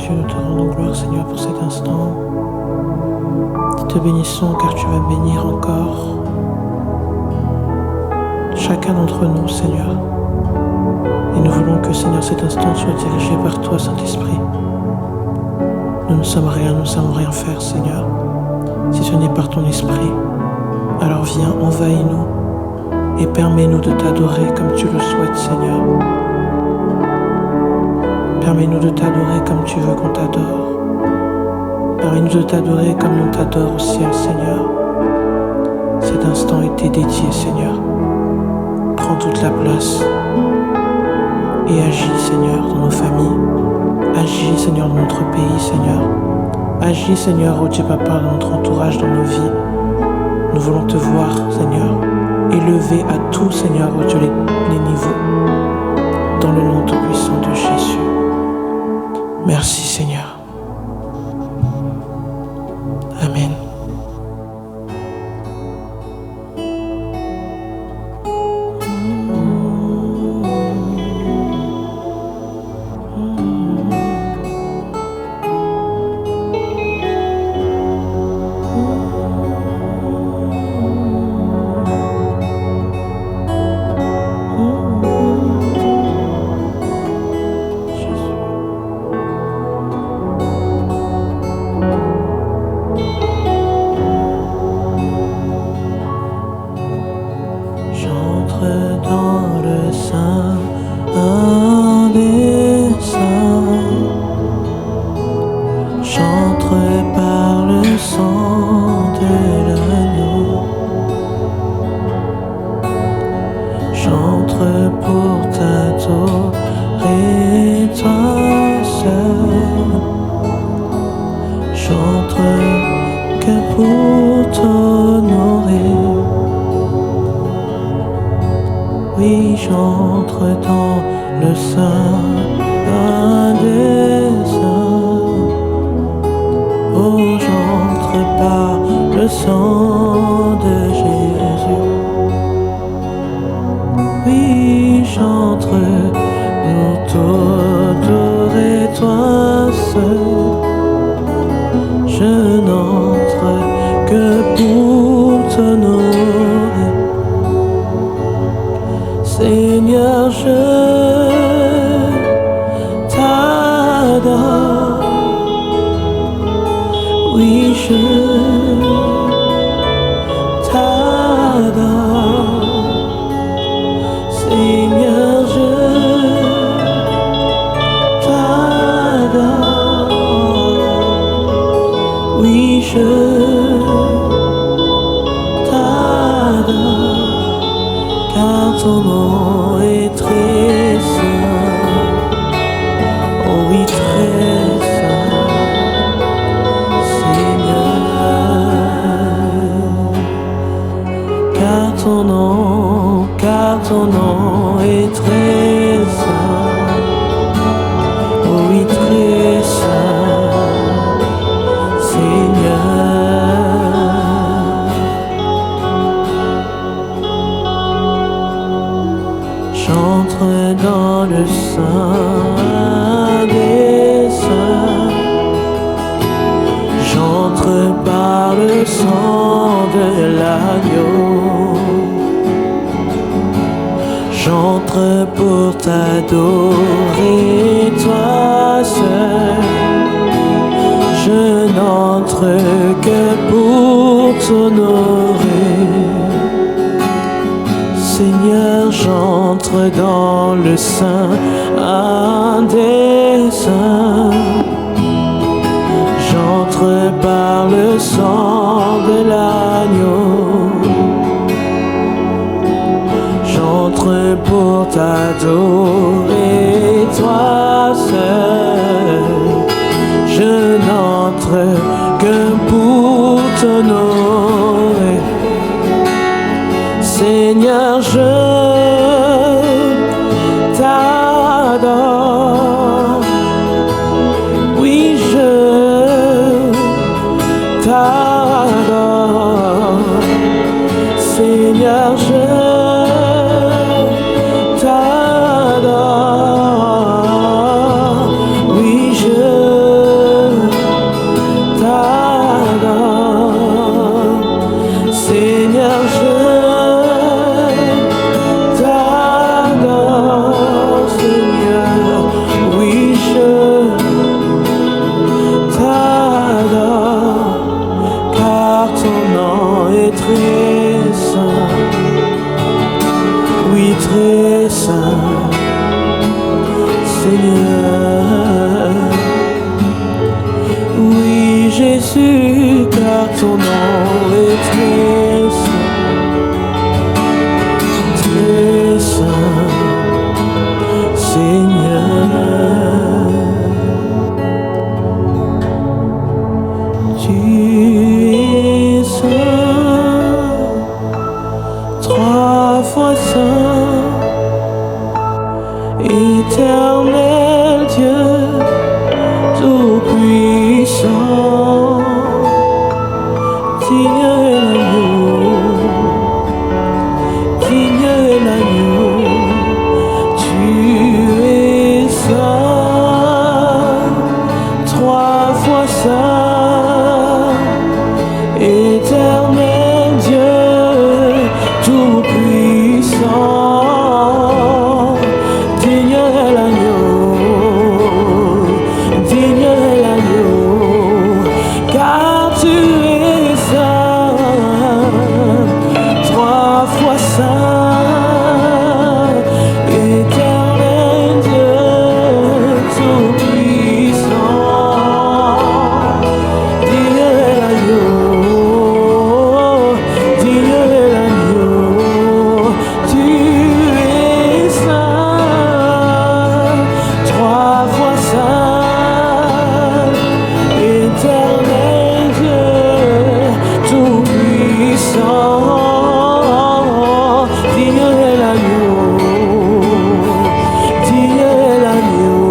Dieu, nous te rendons gloire, Seigneur, pour cet instant. Nous te bénissons car tu vas bénir encore chacun d'entre nous, Seigneur. Et nous voulons que, Seigneur, cet instant soit dirigé par toi, Saint-Esprit. Nous ne sommes rien, nous ne savons rien faire, Seigneur, si ce n'est par ton Esprit. Alors viens, envahis-nous et permets-nous de t'adorer comme tu le souhaites, Seigneur. Permets-nous de t'adorer comme tu veux qu'on t'adore. Permets-nous de t'adorer comme on t'adore au ciel, Seigneur. Cet instant est dédié, Seigneur. Prends toute la place et agis, Seigneur, dans nos familles. Agis, Seigneur, dans notre pays, Seigneur. Agis, Seigneur, oh Dieu Papa, dans notre entourage, dans nos vies. Nous voulons te voir, Seigneur, élevé à tout, Seigneur, oh Dieu, les niveaux. Dans le nom tout-puissant de Jésus. Merci, Seigneur. Amen. Dans le sein des saints, j'entre par le sang de l'agneau, j'entre pour t'adorer, toi seul, j'entre que pour t'honorer. Oui, j'entre dans le sein des saints. Oh, j'entre par le sang de Jésus. Oui, j'entre pour t'adorer, toi seul. Je n'entre que pour t'honorer. Seigneur, je t'adore. Oui, je t'adore. Seigneur, je t'adore. Oui, je car ton nom est très saint, oh oui, très saint, Seigneur. Car ton nom est très saint, oh oui, très saint, Seigneur. J'entre dans le sein des saints, j'entre par le sang de l'agneau, j'entre pour t'adorer, toi seul, je n'entre que pour t'honorer. Seigneur, j'entre dans le sein des saints, j'entre par le sang de l'agneau, j'entre pour t'adorer, toi seul, je n'entre que pour t'honorer. Seigneur, je t'adore. Oui, je t'adore. Seigneur, je t'adore. Oui, je très saint, oui très saint, Seigneur. Oui Jésus, car ton nom est très saint, Seigneur. Tu es saint, trois fois saint, éternel Dieu, tout-puissant. Digne est l'agneau, tu es saint, trois fois saint, éternel Dieu, tout-puissant. Digne est l'agneau, car tu es saint, trois fois saint, éternel Dieu, tout-puissant. Digne est l'agneau, tu es saint, trois fois saint, éternel Dieu, tout-puissant. Digne est l'agneau, digne est l'agneau,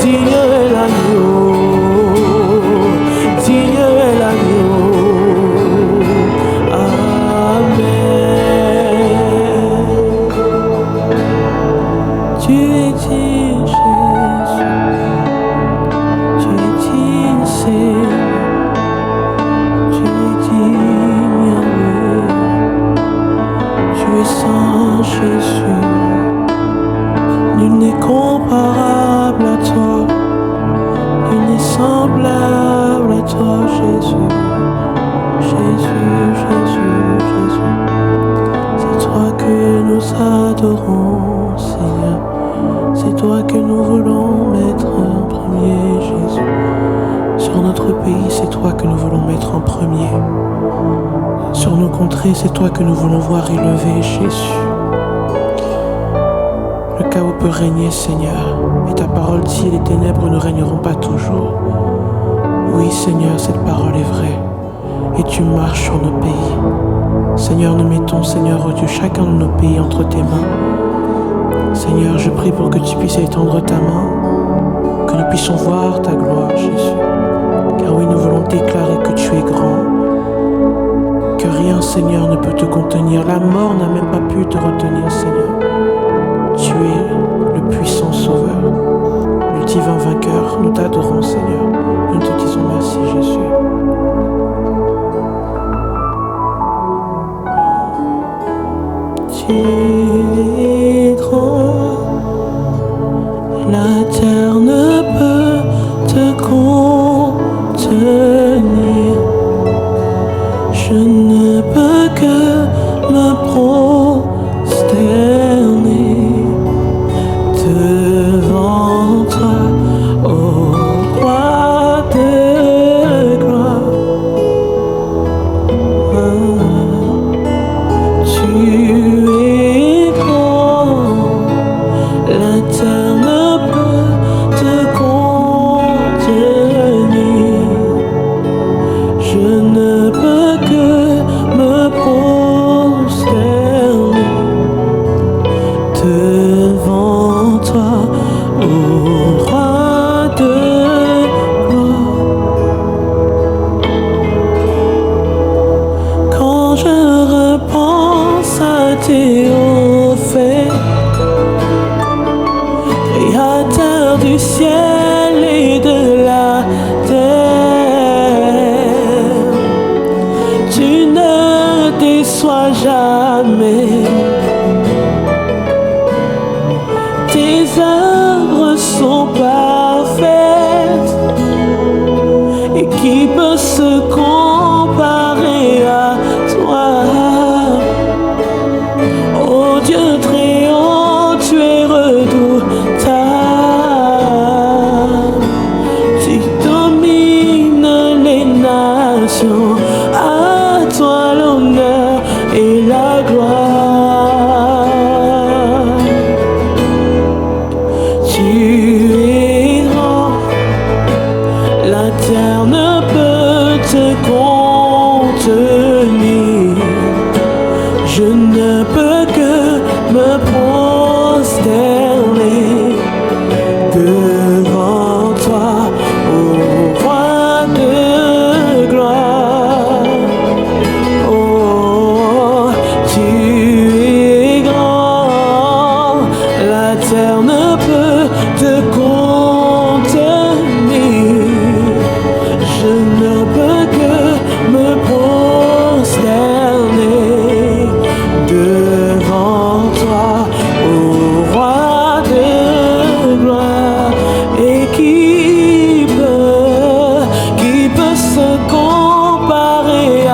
digne est l'agneau, digne est l'agneau. Amen. Tu es digne, Jésus, tu es digne, Seigneur, tu es digne, Yahweh, tu es saint, Jésus, nul n'est comparable à toi, nul n'est semblable à toi, Jésus, Jésus, Jésus, Jésus. C'est toi que nous adorons, Seigneur, c'est toi que nous voulons mettre en premier, Jésus. Sur notre pays, c'est toi que nous voulons mettre en premier. Sur nos contrées, c'est toi que nous voulons voir élever, Jésus. Le chaos peut régner, Seigneur, et ta parole dit, les ténèbres ne régneront pas toujours. Oui, Seigneur, cette parole est vraie, et tu marches sur nos pays. Seigneur, nous mettons, Seigneur, oh Dieu, chacun de nos pays entre tes mains. Seigneur, je prie pour que tu puisses étendre ta main, que nous puissions voir ta gloire, Jésus. Car oui, nous voulons déclarer que tu es grand, que rien, Seigneur, ne peut te contenir. La mort n'a même pas pu te retenir, Seigneur. Tu es le puissant sauveur, le divin vainqueur. Nous t'adorons, Seigneur. Nous te disons merci, Jésus. Tu es grand, la terre ne peut te contenir. Je ne peux que me prosterner devant toi, ô roi de gloire. Tu es grand, la terre ne peut te contenir. Je ne peux que me prosterner devant toi, ô roi de gloire. Quand je repense à tes hauts faits, Créateur du ciel et de la terre, tu ne déçois jamais. Tes œuvres sont parfaites, et qui peut se comparer à toi l'honneur et la gloire. Tu es grand, la terre ne peut te contenir. Je ne peux que me prosterner devant toi, ô roi de gloire. Oh, tu es grand, la terre ne peut te contenir. Je ne peux que me prosterner devant toi, ô roi de gloire. Et qui peut se comparer à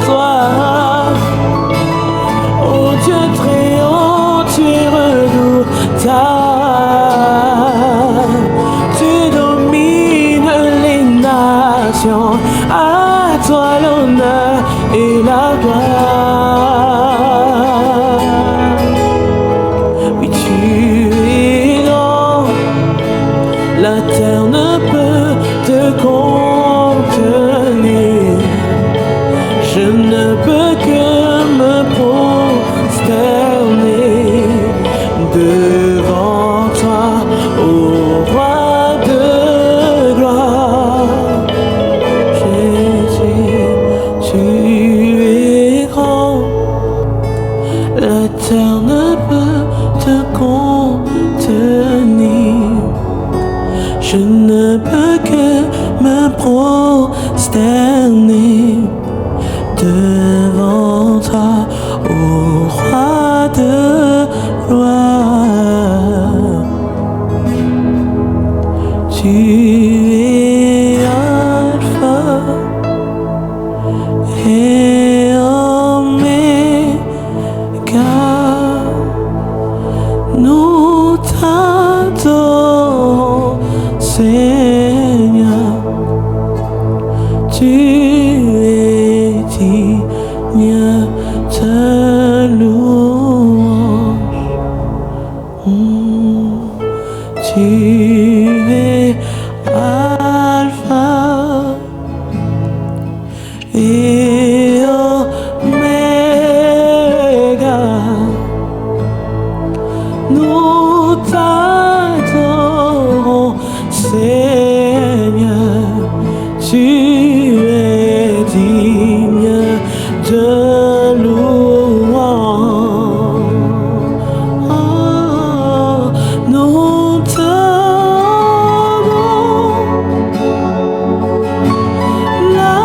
toi? Oh Dieu très-haut, tu es redoutable. Tu domines les nations, à toi l'honneur et la gloire. Oui, tu es grand, la terre ne peut te contenir. Je ne peux que me prosterner devant toi, ô roi de gloire. Jésus, tu es grand, la terre ne peut te contenir. Je ne peux que me prosterner devant toi, ô roi de gloire. Tu es Alpha et Oméga. Nous t'adorons, Seigneur. Tu es digne de louange. Tu es Alpha et Oméga. Nous t'adorons, Seigneur. Tu es digne de louange. Oh, nous t'adorons, la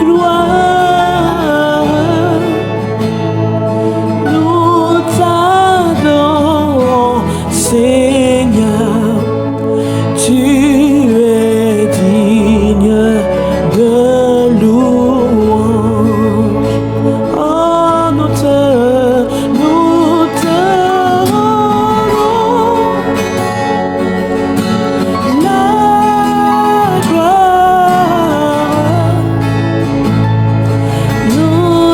gloire. Nous t'adorons, Seigneur. Tu es digne de louange. Oh, nous t'adorons, la gloire. Nous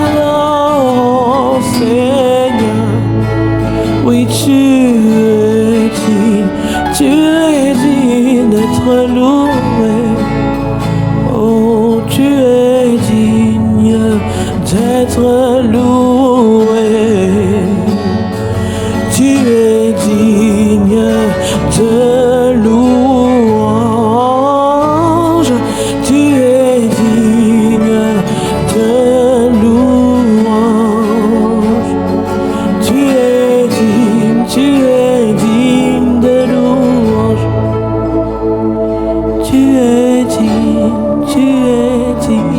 t'adorons, Seigneur. Oui, tu es digne d'être loué. Oh, tu es digne d'être loué. Tu es digne de louange. Tu es digne de louange. Tu es digne de louange. Tu es digne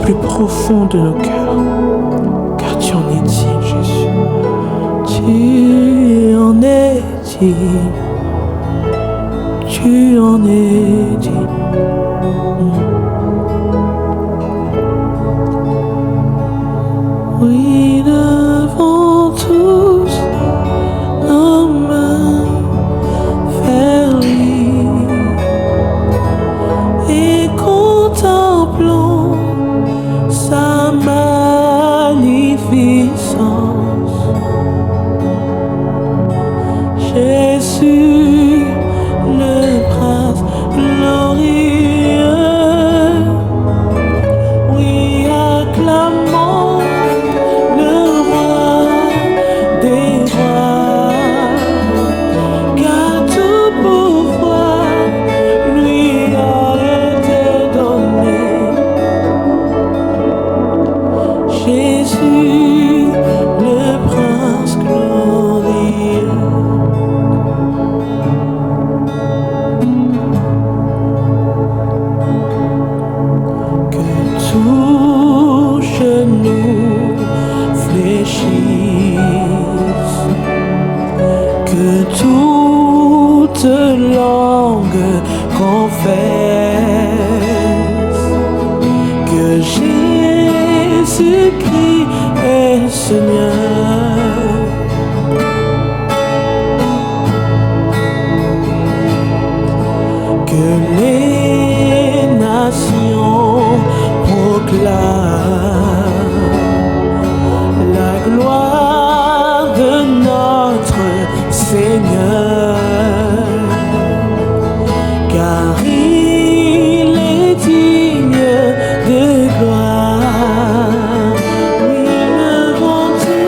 plus profond de nos cœurs, car tu en es digne, Jésus. Tu en es digne. Tu en es digne. Oui, devant tous nos mains vers lui et contemplons sa magnificence. Jésus, le prince glorieux, oui, acclamons le roi des rois, car tout pouvoir lui a été donné. Jésus, le prince glorieux. Que tout genou fléchisse, que toute langue confesse que Jésus-Christ est Seigneur. Que les nations proclament la gloire de notre Seigneur, car il est digne de gloire. Oui, devant tous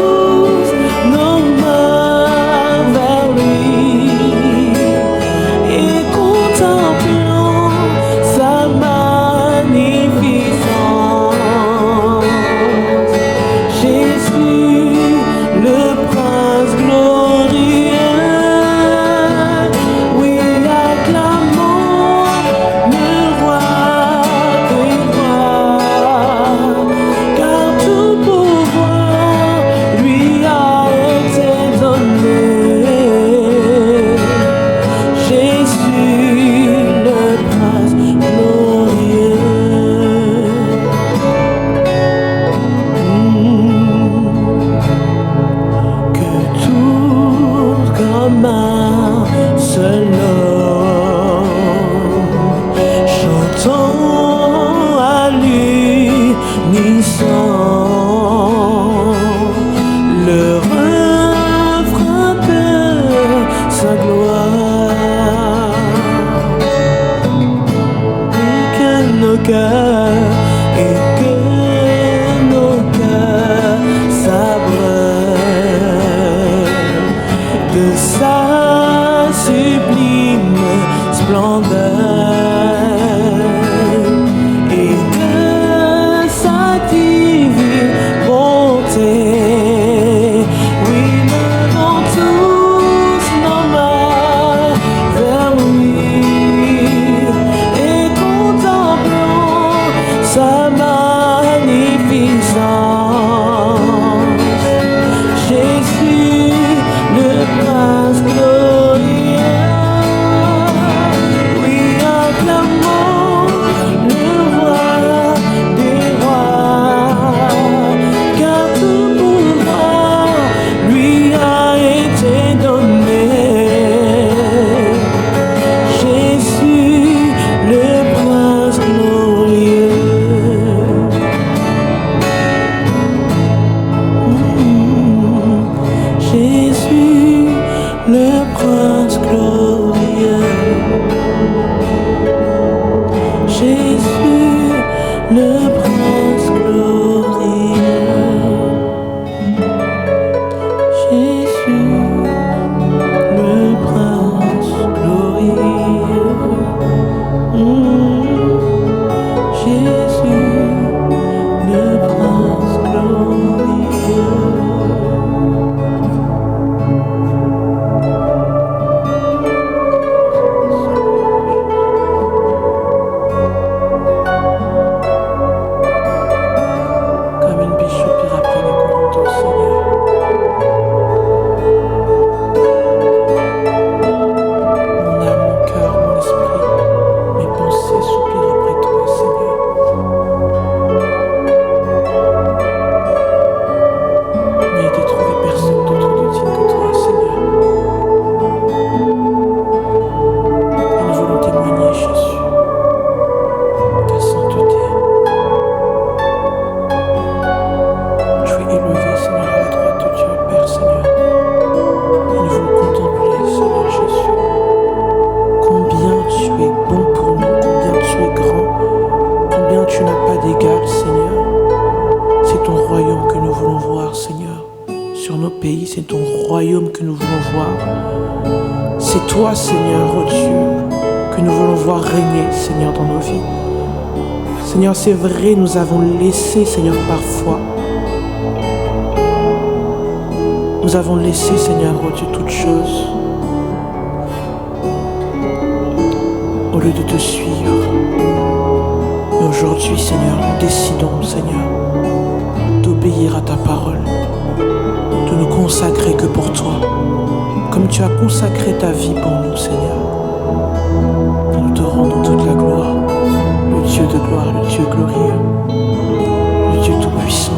pays, c'est ton royaume que nous voulons voir. C'est toi, Seigneur, oh Dieu, que nous voulons voir régner, Seigneur, dans nos vies. Seigneur, c'est vrai, nous avons laissé, Seigneur, parfois. Nous avons laissé, Seigneur, oh Dieu, toutes choses. Au lieu de te suivre. Mais aujourd'hui, Seigneur, nous décidons, Seigneur, d'obéir à ta parole, de nous consacrer que pour toi, comme tu as consacré ta vie pour nous, Seigneur. Nous te rendons toute la gloire, le Dieu de gloire, le Dieu glorieux, le Dieu tout-puissant,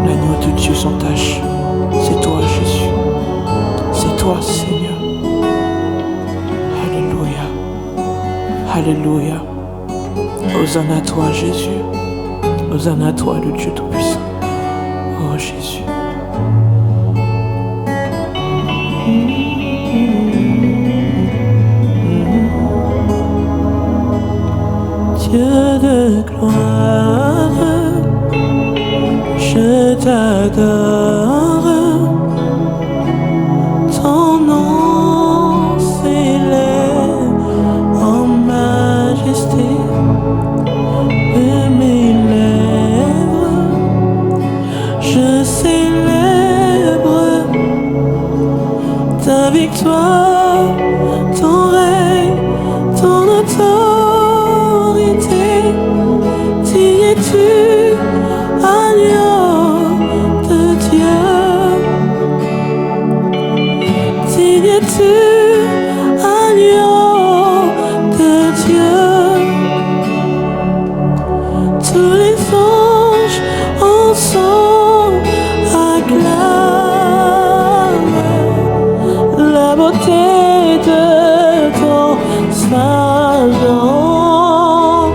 l'agneau de Dieu sans tache. C'est toi, Jésus. C'est toi, Seigneur. Alléluia. Alléluia. Hosanna à toi, Jésus. Hosanna à toi, le Dieu tout-puissant. Oh, Jésus. Dieu de gloire, je t'adore. Ton nom s'élève en majesté de mes lèvres. Je célèbre ta victoire, ton règne, ton autorité. Digne es-tu, agneau de Dieu. Digne es-tu, agneau de Dieu. Tous les anges ensemble acclament la beauté de ton saint nom.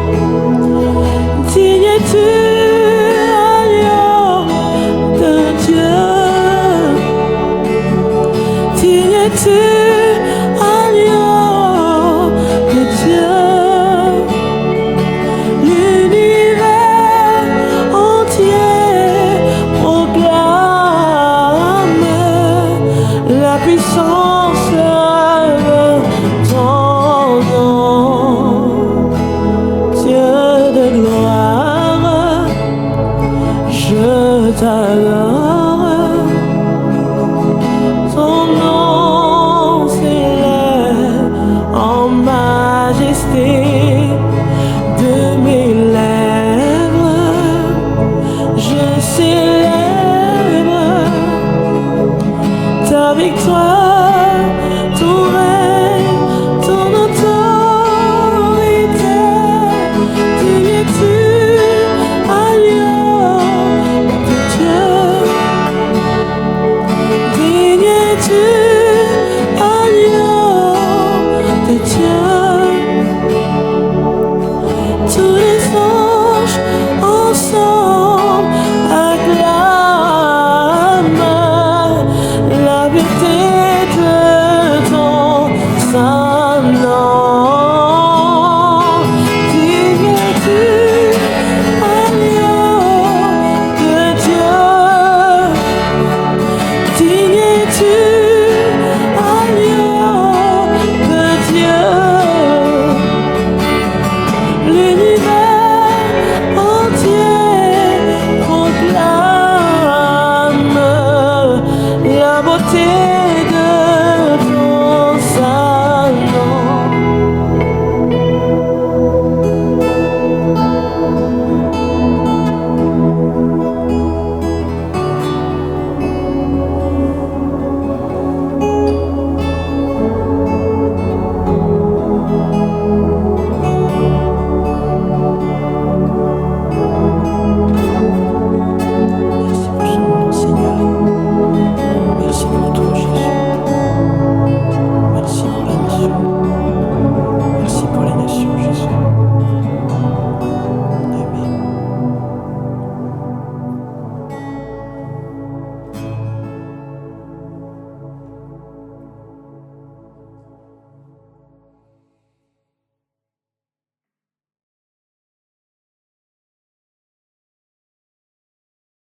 Digne es-tu, agneau de Dieu. Digne es-tu, agneau de Dieu. L'univers entier proclame la puissance de ton nom. Dieu de gloire, je t'adore.